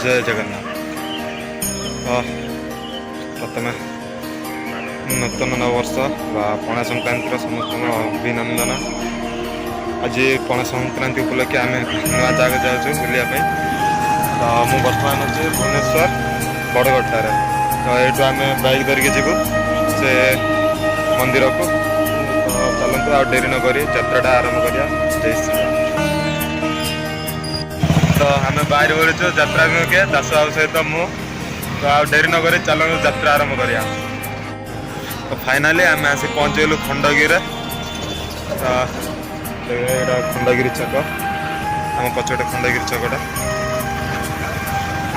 जय जगन्नाथ। प्रथम नूतन नववर्ष बा पणा संक्रांति समस्त अभिनंदन। आज पणा संक्रांति उपलक्षे आम नुआ जगह जाऊँ बुलायापी। तो मुझे बर्तमान अच्छे भुवनेश्वर बड़गड़ार। तो ये आम बाइक धरिकी जीवु से मंदिर को। तो चलते आ डेरी न करी यात्रा आरंभ करिया। जय श्री राम। तो आम बाहर पड़ू यात्रा के दास बाबू सहित मु। तो आ डेरी न करी चल यात्रा आरंभ करिया। तो फाइनाली आम आसी पहुँचलु खंडगिरी। तो ये खंडगिरी छक आम पचटे खंडगिरी छकटा।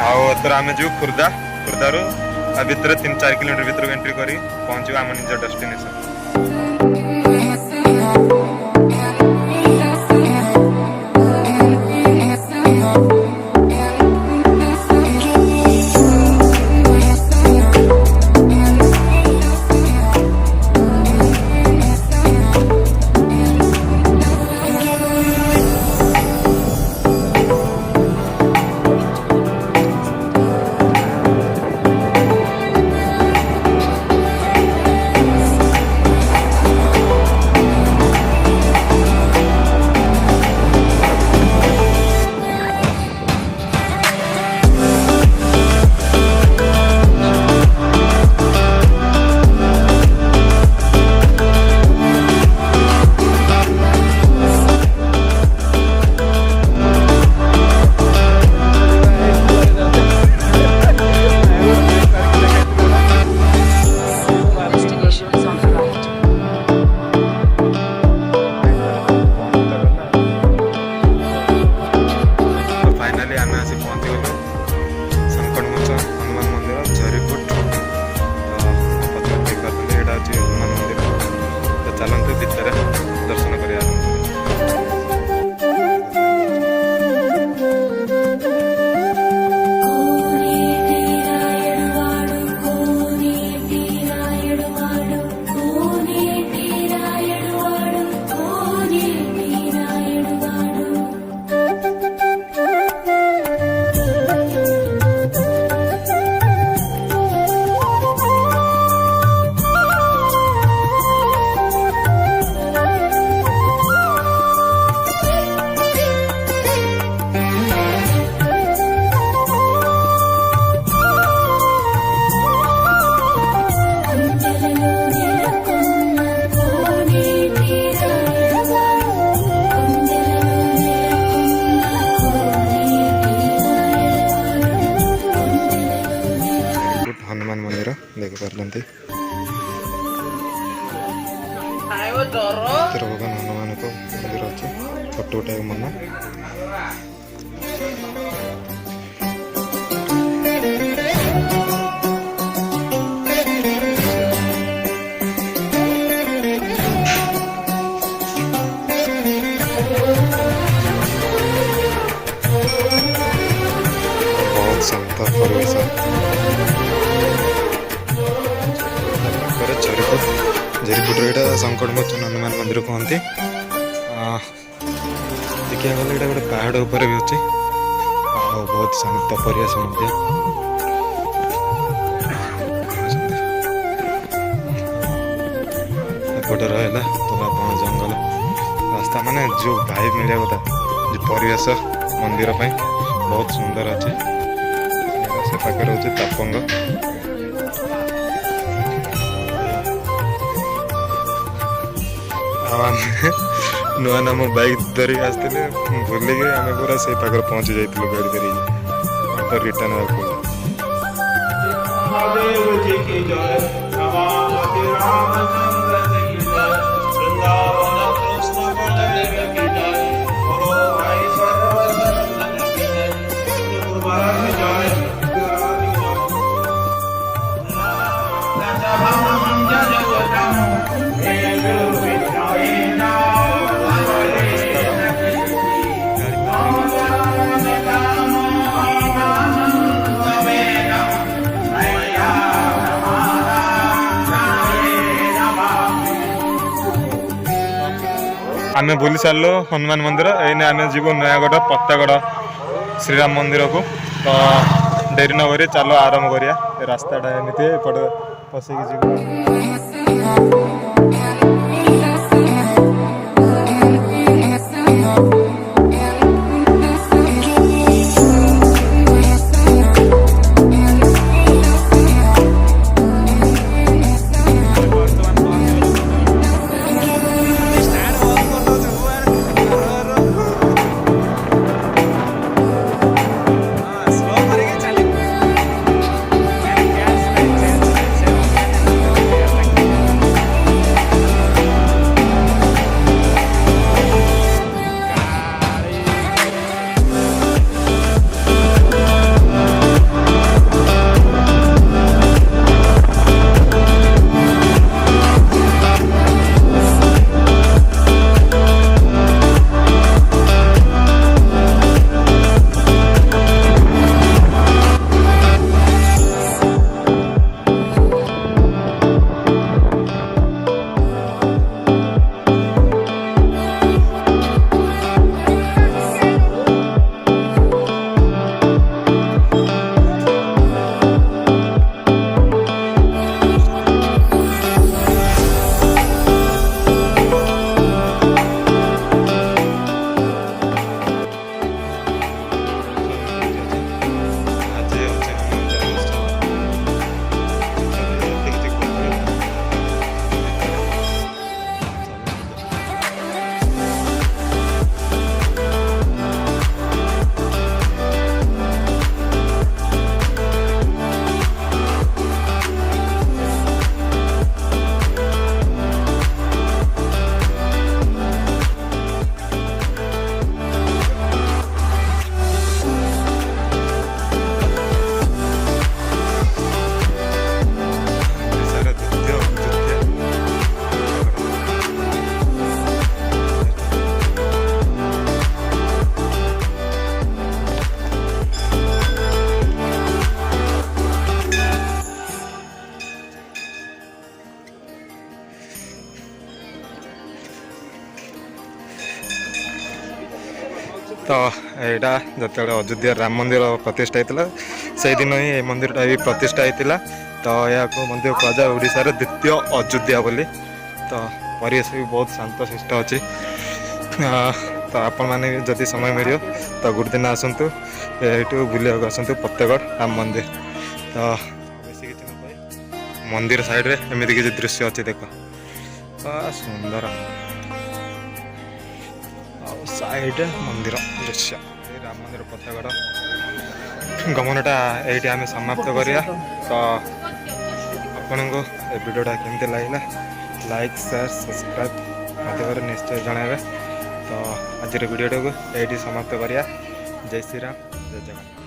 आर आम जीव खुर्दा खुर्दारू भितर 3-4 किलोमीटर भर एंट्री कर पहुँचू आम निज डेस्टिनेशन। हनुमान मंदिर देख पार्टी भगवान हनुमान को मंदिर अच्छे फोटो उठा मना। बहुत शांत परिवेश। झरीपुर यहाँ संकटमोचन हनुमान मंदिर कहते। देखिए गले यहाँ गोटे पहाड़ उपर भी अच्छे बहुत शांत परिवेश मध्य। एपटे रहा थोड़ा बण जंगल रास्ता माने जो भाई मिले कथा जो परिवेश मंदिर बहुत सुंदर अच्छे। से पाखे रोचे तापंग। नुआ नाम बाइक धरिक आसते भूलिक आम पूरा से पाखे पहुँची जाइलु गाड़ी धरिक तो रिटर्न आम बुली सारू हनुमान मंदिर। एने आम जीव नयागढ़ पत्तागढ़ श्रीराम मंदिर को। तो ଡେରି ନ କରି ଚାଲ ଆରମ୍ଭ କରିବା। ରାସ୍ତାଟା ଏମିତି ଏପଟେ ପଶିକି ଯିବୁ। तो यहाँ जो अयोध्या राम मंदिर प्रतिष्ठा होता से दिन ही ये मंदिरटा भी प्रतिष्ठा होता। तो यहाँ को मंदिर कहुए ओडार द्वितीय अयोध्या बोली। तो परिवेश भी बहुत शांत शिष्ट अच्छी। तो आपण मैंने जदि समय मिले तो गोटे दिन आसतु ये बुला आसतु फतेहगढ़ राम मंदिर। तो बेस कि मंदिर साइड रे एमती किसी दृश्य अच्छी देख सुंदर साइड मंदिर दृश्य राम मंदिर फतेहगढ़ गमनटा ये आम समाप्त करिया। तो आपण को वीडियोटा केमती लगे लाइक शेयर सब्सक्राइब माध्यम निश्चय जनइबे। तो आज वीडियोटा को ये समाप्त करिया। जय श्री राम जय जगन्नाथ।